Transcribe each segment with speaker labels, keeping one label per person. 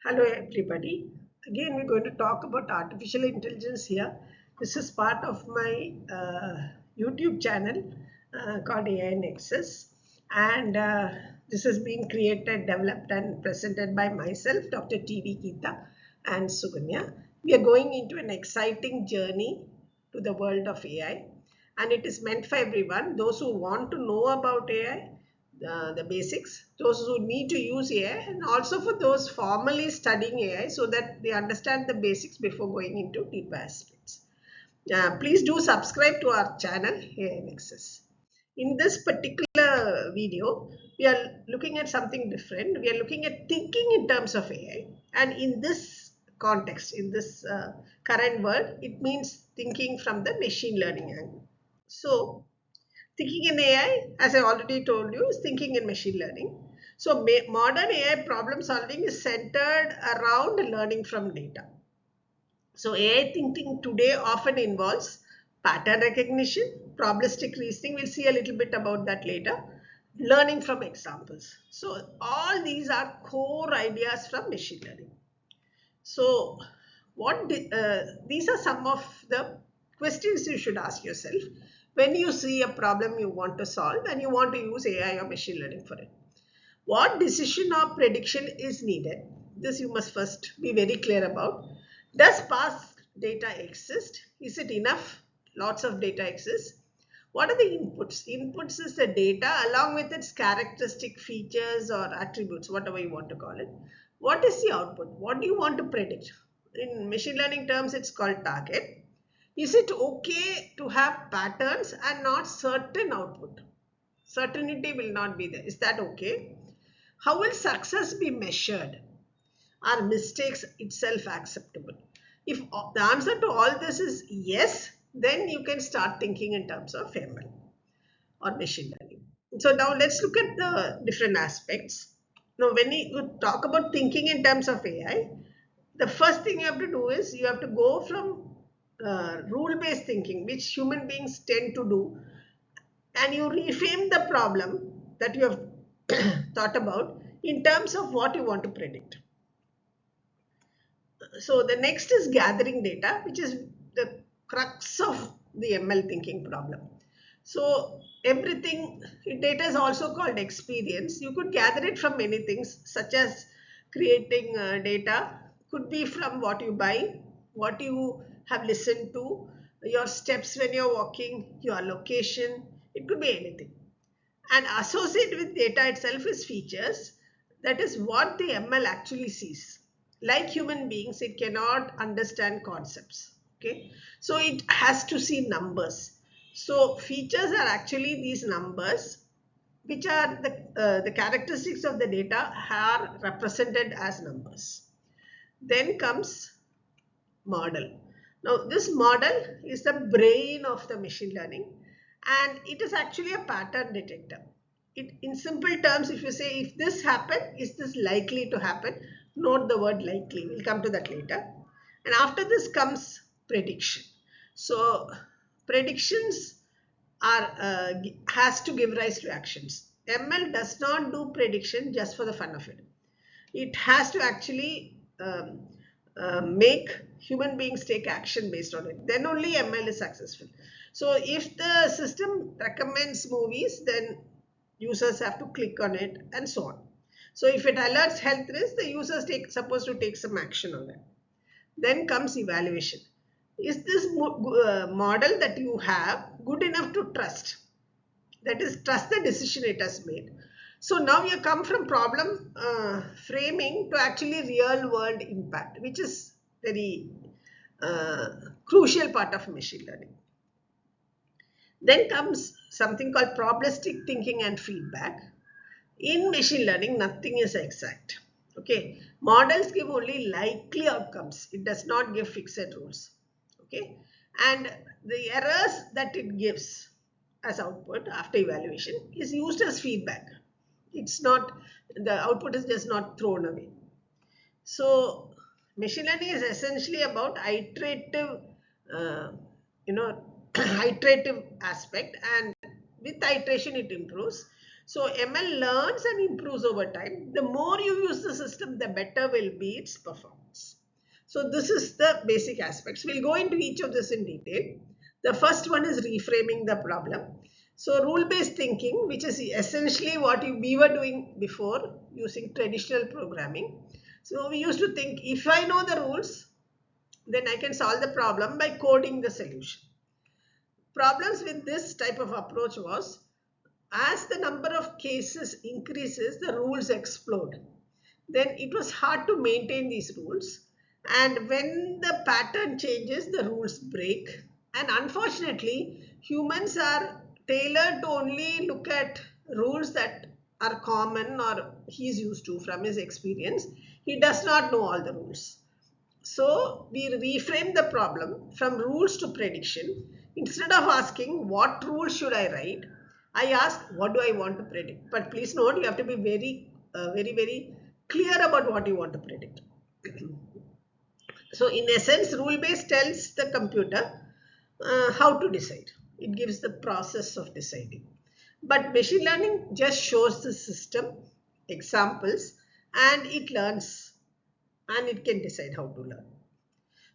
Speaker 1: Hello everybody. Again, we're going to talk about artificial intelligence here. This is part of my YouTube channel called AI Nexus, and this is being created, developed, and presented by myself, Dr. T.V. Geeta, and Suganya. We are going into an exciting journey to the world of AI, and it is meant for everyone. Those who want to know about AI, the basics, those who need to use AI, and also for those formally studying AI so that they understand the basics before going into deeper aspects. Please do subscribe to our channel AI Nexus. In this particular video, we are looking at something different. We are looking at thinking in terms of AI, and in this context, in this current world, it means thinking from the machine learning angle. So, thinking in AI, as I already told you, is thinking in machine learning. So modern AI problem solving is centered around learning from data. So AI thinking today often involves pattern recognition, probabilistic reasoning. We'll see a little bit about that later. Learning from examples. So all these are core ideas from machine learning. So these are some of the questions you should ask yourself when you see a problem you want to solve and you want to use AI or machine learning for it. What decision or prediction is needed? This you must first be very clear about. Does past data exist? Is it enough? Lots of data exists. What are the inputs? Inputs is the data along with its characteristic features or attributes, whatever you want to call it. What is the output? What do you want to predict? In machine learning terms, it's called target. Is it okay to have patterns and not certain output? Certainty will not be there. Is that okay? How will success be measured? Are mistakes itself acceptable? If the answer to all this is yes, then you can start thinking in terms of ML or machine learning. So now let's look at the different aspects. Now, when you talk about thinking in terms of AI, the first thing you have to do is you have to go from rule-based thinking, which human beings tend to do, and you reframe the problem that you have thought about in terms of what you want to predict. So the next is gathering data, which is the crux of the ML thinking problem. So everything, data is also called experience. You could gather it from many things, such as creating data, could be from what you buy, what you have listened to, your steps when you're walking, your location. It could be anything. And associated with data itself is features. That is what the ML actually sees. Like human beings, it cannot understand concepts. Okay, so it has to see numbers. So features are actually these numbers, which are the characteristics of the data are represented as numbers. Then comes model. Now, this model is the brain of the machine learning, and it is actually a pattern detector. In simple terms, if you say, if this happened, is this likely to happen? Note the word likely. We'll come to that later. And after this comes prediction. So, predictions are has to give rise to actions. ML does not do prediction just for the fun of it. It has to actually make human beings take action based on it. Then only ML is successful. So if the system recommends movies, then users have to click on it and so on. So if it alerts health risk, the users supposed to take some action on that. Then comes evaluation. Is this model that you have good enough to trust? That is, trust the decision it has made. So now you come from problem framing to actually real world impact, which is very crucial part of machine learning. Then comes something called probabilistic thinking and feedback. In machine learning, nothing is exact. Okay, models give only likely outcomes. It does not give fixed rules. Okay, and the errors that it gives as output after evaluation is used as feedback. It's not, the output is just not thrown away. So machine learning is essentially about iterative, uh, iterative aspect, and with iteration it improves. So ML learns and improves over time. The more you use the system, the better will be its performance. So this is the basic aspects. We'll go into each of this in detail. The first one is reframing the problem. So rule-based thinking, which is essentially what we were doing before using traditional programming. So we used to think, if I know the rules, then I can solve the problem by coding the solution. Problems with this type of approach was, as the number of cases increases, the rules explode. Then it was hard to maintain these rules. And when the pattern changes, the rules break. And unfortunately, humans are tailored to only look at rules that are common or he's used to from his experience. He does not know all the rules. So we reframe the problem from rules to prediction. Instead of asking what rule should I write, I ask what do I want to predict. But please note, you have to be very clear about what you want to predict. So in essence, rule-based tells the computer how to decide. It gives the process of deciding. But machine learning just shows the system, examples, and it learns and it can decide how to learn.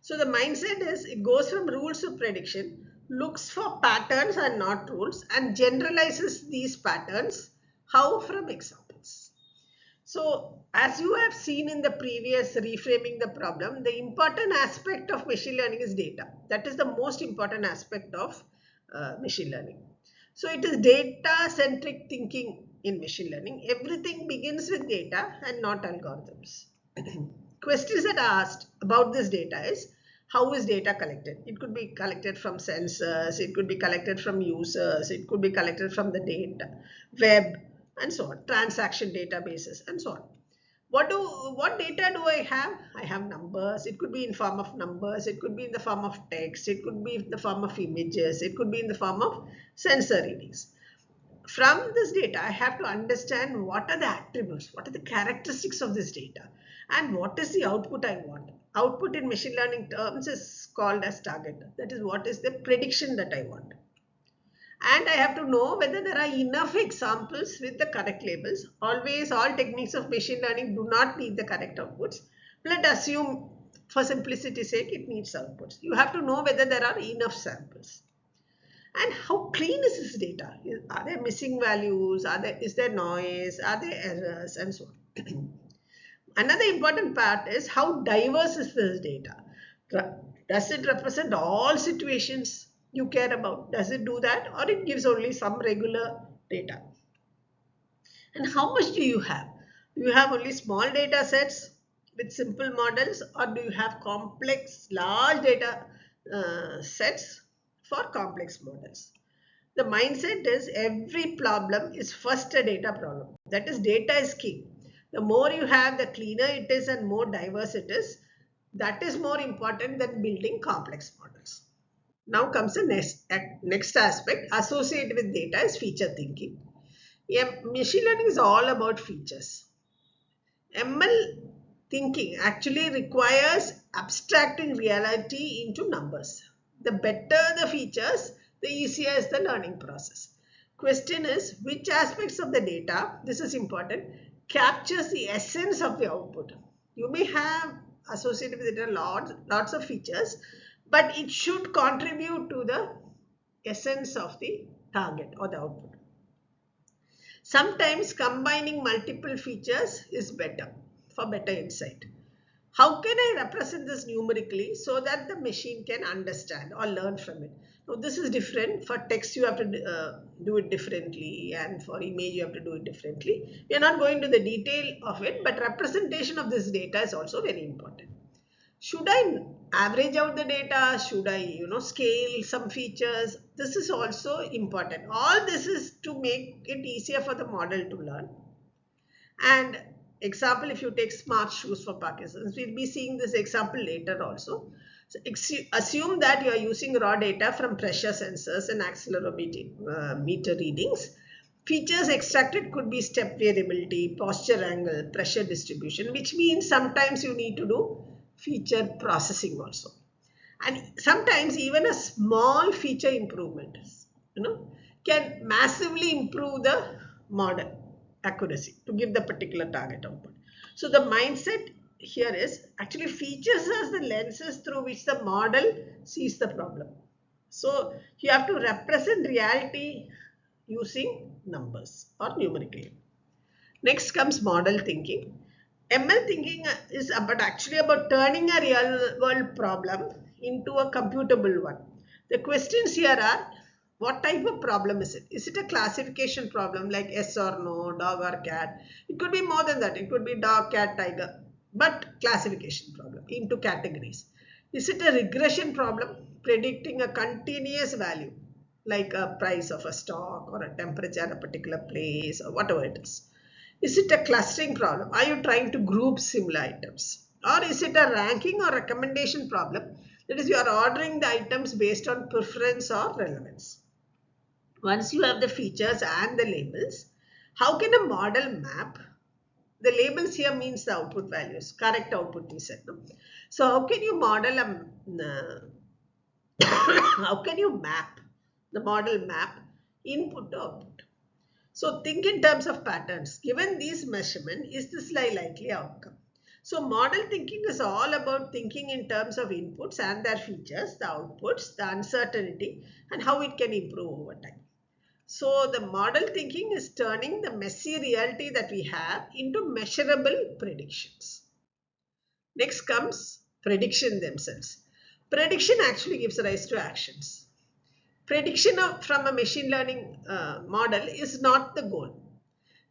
Speaker 1: So the mindset is, it goes from rules to prediction, looks for patterns and not rules, and generalizes these patterns. How? From examples. So as you have seen in the previous reframing the problem, the important aspect of machine learning is data. That is the most important aspect of machine learning. So it is data-centric thinking in machine learning. Everything begins with data and not algorithms. Questions that are asked about this data is, how is data collected? It could be collected from sensors, it could be collected from users, it could be collected from the data, web, and so on, transaction databases, and so on. What data do I have? I have numbers. It could be in form of numbers, it could be in the form of text, it could be in the form of images, it could be in the form of sensor readings. From this data, I have to understand what are the attributes, what are the characteristics of this data, and what is the output I want. Output in machine learning terms is called as target. That is, what is the prediction that I want. And I have to know whether there are enough examples with the correct labels. Always, all techniques of machine learning do not need the correct outputs. Let's assume, for simplicity's sake, it needs outputs. You have to know whether there are enough samples. And how clean is this data? Are there missing values? Is there noise? Are there errors? And so on. Another important part is, how diverse is this data? Does it represent all situations you care about? Does it do that? Or it gives only some regular data? And how much do you have? Do you have only small data sets with simple models, or do you have complex, large data sets for complex models? The mindset is, every problem is first a data problem. That is, data is king. The more you have, the cleaner it is and more diverse it is. That is more important than building complex models. Now comes the next aspect associated with data is feature thinking. Yeah, machine learning is all about features. ML thinking actually requires abstracting reality into numbers. The better the features, the easier is the learning process. Question is, which aspects of the data, this is important, captures the essence of the output. You may have associated with it lots of features, but it should contribute to the essence of the target or the output. Sometimes combining multiple features is better for better insight. How can I represent this numerically so that the machine can understand or learn from it? Now, this is different. For text, you have to do it differently, and for image, you have to do it differently. We are not going to the detail of it, but representation of this data is also very important. Should I average out the data? Should I, scale some features? This is also important. All this is to make it easier for the model to learn. And example, if you take smart shoes for Parkinson's, we'll be seeing this example later also. So assume that you are using raw data from pressure sensors and accelerometer readings. Features extracted could be step variability, posture angle, pressure distribution, which means sometimes you need to do feature processing also. And sometimes even a small feature improvement, can massively improve the model accuracy to give the particular target output. So the mindset here is actually features as the lenses through which the model sees the problem. So you have to represent reality using numbers or numerically. Next comes model thinking. ML thinking is actually about turning a real world problem into a computable one. The questions here are, what type of problem is it? Is it a classification problem like yes or no, dog or cat? It could be more than that. It could be dog, cat, tiger, but classification problem into categories. Is it a regression problem, predicting a continuous value like a price of a stock or a temperature at a particular place or whatever it is? Is it a clustering problem? Are you trying to group similar items? Or is it a ranking or recommendation problem? That is, you are ordering the items based on preference or relevance. Once you have the features and the labels, how can a model map? The labels here means the output values, correct output is said. No? So how can you model how can you map the model map input to output? So think in terms of patterns. Given these measurement, is this likely outcome? So model thinking is all about thinking in terms of inputs and their features, the outputs, the uncertainty, and how it can improve over time. So the model thinking is turning the messy reality that we have into measurable predictions. Next comes prediction themselves. Prediction actually gives rise to actions. Prediction from a machine learning model is not the goal.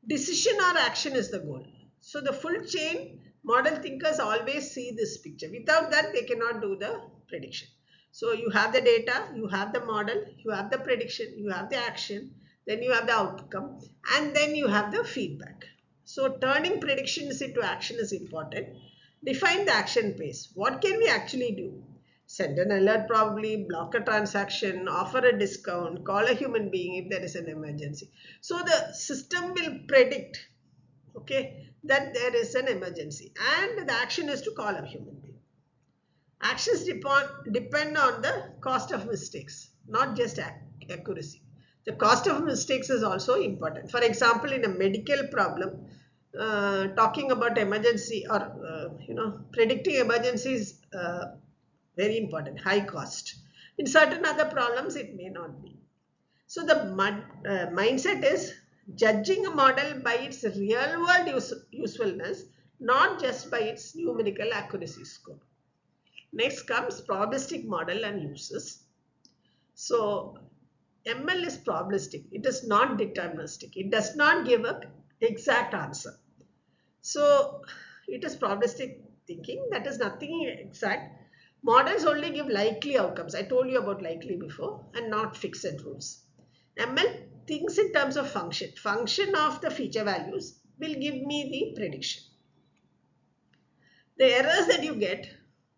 Speaker 1: Decision or action is the goal. So the full chain model thinkers always see this picture. Without that, they cannot do the prediction. So you have the data, you have the model, you have the prediction, you have the action, then you have the outcome, and then you have the feedback. So turning predictions into action is important. Define the action pace. What can we actually do? Send an alert, probably block a transaction, offer a discount, call a human being if there is an emergency. So the system will predict, okay, that there is an emergency and the action is to call a human being. Actions depend on the cost of mistakes, not just accuracy. The cost of mistakes is also important. For example, in a medical problem, talking about emergency or predicting emergencies very important, high cost. In certain other problems, it may not be. So the mindset is judging a model by its real world usefulness, not just by its numerical accuracy score. Next comes probabilistic model and uses. So ML is probabilistic. It is not deterministic. It does not give an exact answer. So it is probabilistic thinking. That is nothing exact. Models only give likely outcomes. I told you about likely before, and not fixed rules. ML thinks in terms of function. Function of the feature values will give me the prediction. The errors that you get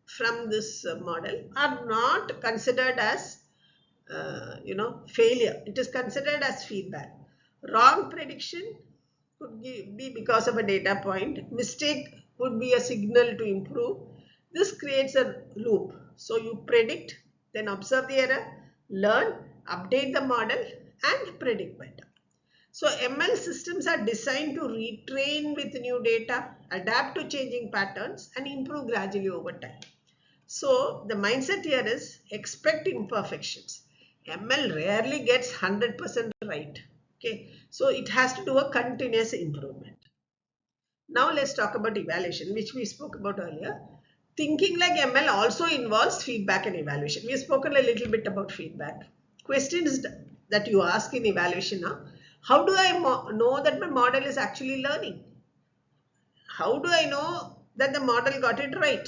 Speaker 1: from this model are not considered as failure. It is considered as feedback. Wrong prediction could be because of a data point. Mistake would be a signal to improve. This creates a loop. So you predict, then observe the error, learn, update the model, and predict better. So ML systems are designed to retrain with new data, adapt to changing patterns, and improve gradually over time. So the mindset here is expect imperfections. ML rarely gets 100% right. Okay, so it has to do a continuous improvement. Now let's talk about evaluation, which we spoke about earlier. Thinking like ML also involves feedback and evaluation. We have spoken a little bit about feedback. Questions that you ask in evaluation are, how do I know that my model is actually learning? How do I know that the model got it right?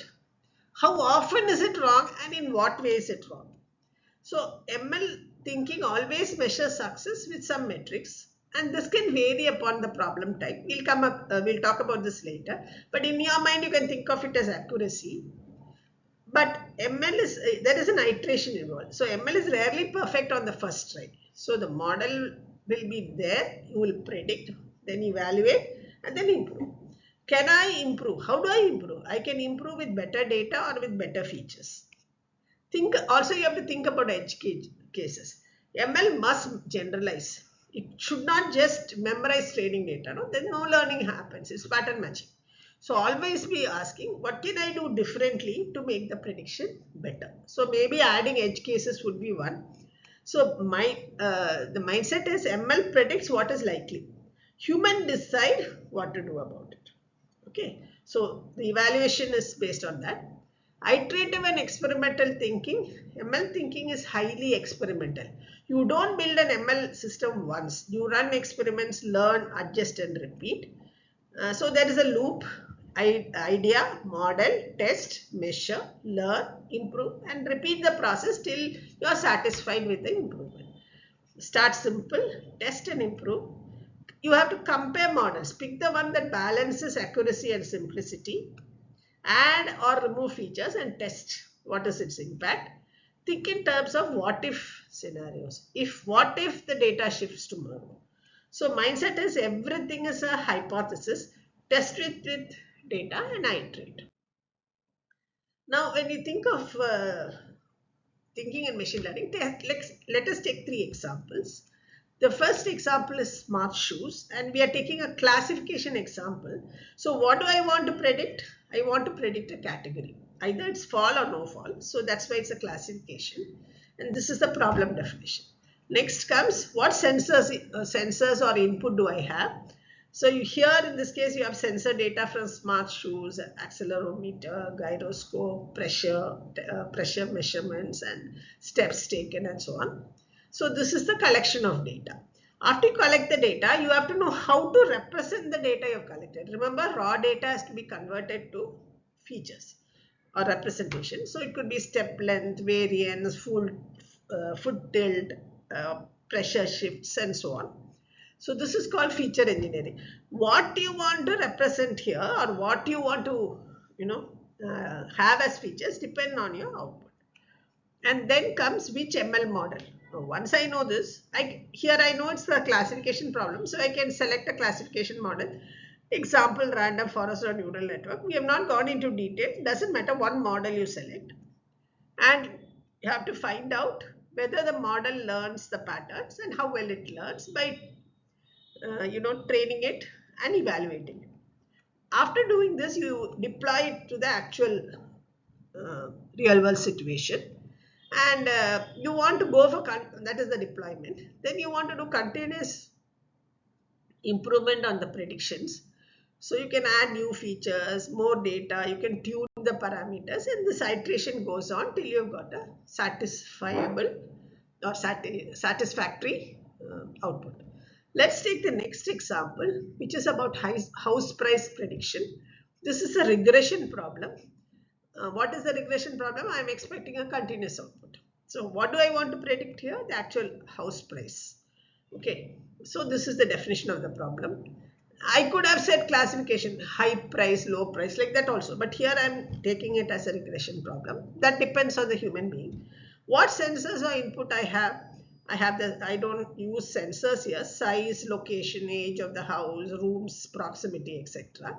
Speaker 1: How often is it wrong and in what way is it wrong? So ML thinking always measures success with some metrics, and this can vary upon the problem type. We'll talk about this later. But in your mind, you can think of it as accuracy. But there is an iteration involved. So ML is rarely perfect on the first try. So the model will be there. You will predict, then evaluate, and then improve. Can I improve? How do I improve? I can improve with better data or with better features. You have to think about edge cases. ML must generalize. It should not just memorize training data. No, then no learning happens. It's pattern matching. So always be asking, what can I do differently to make the prediction better? So maybe adding edge cases would be one. So the mindset is ML predicts what is likely. Human decide what to do about it. Okay. So the evaluation is based on that. Iterative and experimental thinking. ML thinking is highly experimental. You don't build an ML system once. You run experiments, learn, adjust and repeat. So there is a loop: idea, model, test, measure, learn, improve and repeat the process till you are satisfied with the improvement. Start simple, test and improve. You have to compare models. Pick the one that balances accuracy and simplicity. Add or remove features and test what is its impact. Think in terms of what if scenarios. What if the data shifts tomorrow? So mindset is everything is a hypothesis. Test it with data and iterate. Now when you think of thinking in machine learning, let us take 3 examples. The first example is smart shoes, and we are taking a classification example. So what do I want to predict? I want to predict a category. Either it's fall or no fall. So that's why it's a classification. And this is the problem definition. Next comes what sensors or input do I have? So here in this case, you have sensor data from smart shoes, accelerometer, gyroscope, pressure measurements and steps taken and so on. So this is the collection of data. After you collect the data, you have to know how to represent the data you have collected. Remember, raw data has to be converted to features or representation. So it could be step length, variance, foot tilt, pressure shifts and so on. So this is called feature engineering. What you want to represent here or what you want to, have as features depend on your output. And then comes which ML model. So once I know this, here I know it's the classification problem. So I can select a classification model. Example, random forest or neural network. We have not gone into detail. Doesn't matter what model you select. And you have to find out whether the model learns the patterns and how well it learns by training it and evaluating it. After doing this, you deploy it to the actual real world situation, and you want to go for that is the deployment. Then you want to do continuous improvement on the predictions. So you can add new features, more data, you can tune the parameters, and this iteration goes on till you've got a satisfiable or satisfactory output. Let's take the next example, which is about house price prediction. This is a regression problem. What is the regression problem? I am expecting a continuous output. So what do I want to predict here? The actual house price. Okay. So this is the definition of the problem. I could have said classification, high price, low price, like that also. But here I am taking it as a regression problem. That depends on the human being. What sensors or input I have? I don't use sensors here: size, location, age of the house, rooms, proximity, etc.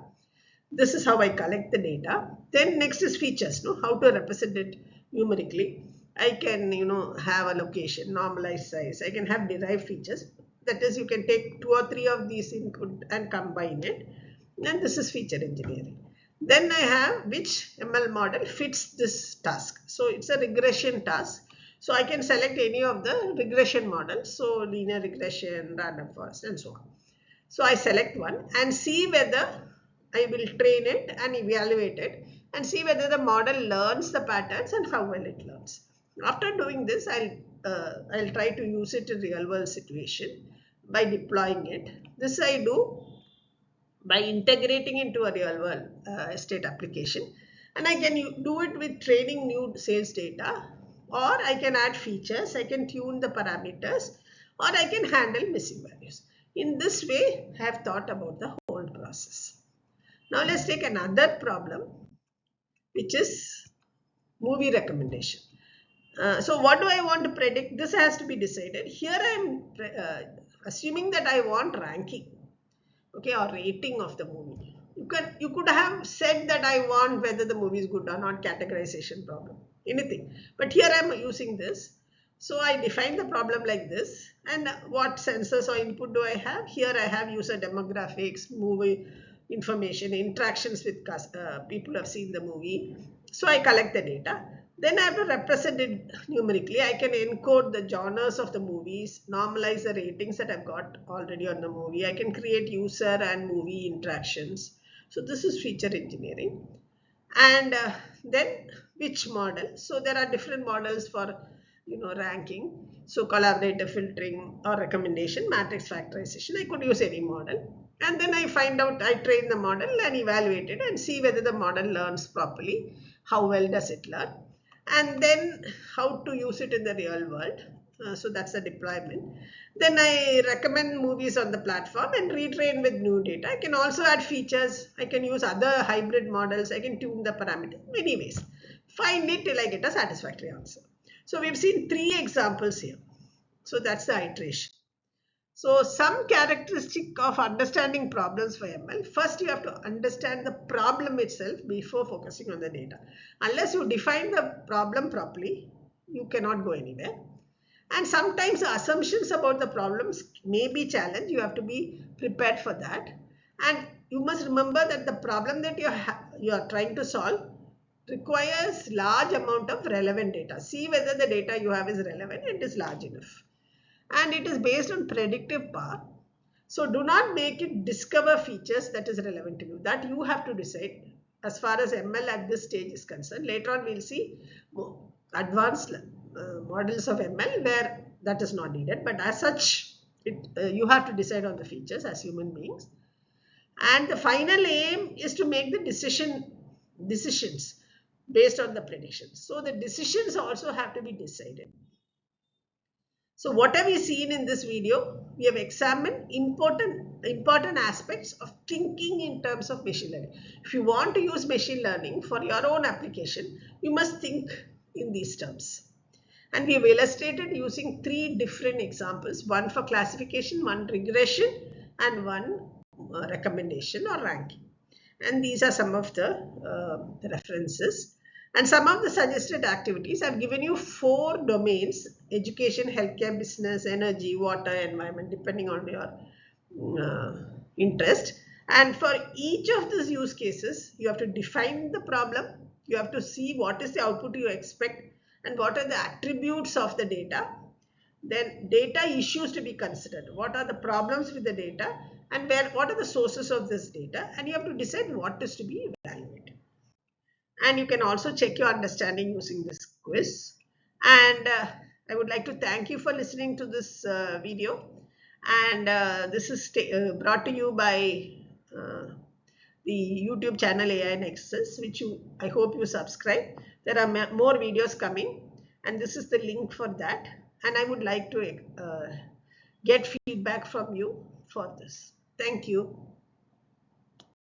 Speaker 1: This is how I collect the data. Then next is features, how to represent it numerically. I can, have a location, normalized size. I can have derived features. That is, you can take 2 or 3 of these input and combine it. And this is feature engineering. Then I have which ML model fits this task. So it's a regression task. So I can select any of the regression models. So linear regression, random forest and so on. So I select one and see whether I will train it and evaluate it and see whether the model learns the patterns and how well it learns. After doing this, I'll try to use it in real world situation by deploying it. This I do by integrating into a real world estate application, and I can do it with training new sales data, or I can add features, I can tune the parameters, or I can handle missing values. In this way, I have thought about the whole process. Now let's take another problem, which is movie recommendation. So what do I want to predict? This has to be decided. Here I am assuming that I want ranking, okay, or rating of the movie. You could have said that I want whether the movie is good or not, categorization problem, anything. But here I am using this. So I define the problem like this, and what sensors or input do I have? Here I have user demographics, movie information, interactions with people who have seen the movie. So I collect the data. Then I have to represent it numerically. I can encode the genres of the movies, normalize the ratings that I've got already on the movie. I can create user and movie interactions. So this is feature engineering. And then which model? So there are different models for ranking. So collaborative filtering or recommendation, matrix factorization, I could use any model. And then I find out, I train the model and evaluate it and see whether the model learns properly, how well does it learn, and then how to use it in the real world. So that's the deployment. Then I recommend movies on the platform and retrain with new data. I can also add features. I can use other hybrid models. I can tune the parameters many ways. Find it till I get a satisfactory answer. So we've seen 3 examples here. So that's the iteration. So some characteristic of understanding problems for ML. First, you have to understand the problem itself before focusing on the data. Unless you define the problem properly, you cannot go anywhere. And sometimes the assumptions about the problems may be challenged. You have to be prepared for that. And you must remember that the problem that you are trying to solve requires large amount of relevant data. See whether the data you have is relevant and is large enough. And it is based on predictive power. So do not make it discover features that is relevant to you. That you have to decide as far as ML at this stage is concerned. Later on we'll see more advanced models of ML where that is not needed. But as such, you have to decide on the features as human beings. And the final aim is to make the decisions based on the predictions. So the decisions also have to be decided. So what have we seen in this video? We have examined important aspects of thinking in terms of machine learning. If you want to use machine learning for your own application, you must think in these terms. And we have illustrated using 3 different examples, one for classification, one regression, and one recommendation or ranking. And these are some of the references. And some of the suggested activities, I've given you 4 domains: education, healthcare, business, energy, water, environment, depending on your interest. And for each of these use cases, you have to define the problem. You have to see what is the output you expect and what are the attributes of the data. Then data issues to be considered. What are the problems with the data and what are the sources of this data? And you have to decide what is to be evaluated. And you can also check your understanding using this quiz. And I would like to thank you for listening to this video. And this is brought to you by the YouTube channel AI Nexus, which I hope you subscribe. There are more videos coming, and this is the link for that. And I would like to get feedback from you for this. Thank you.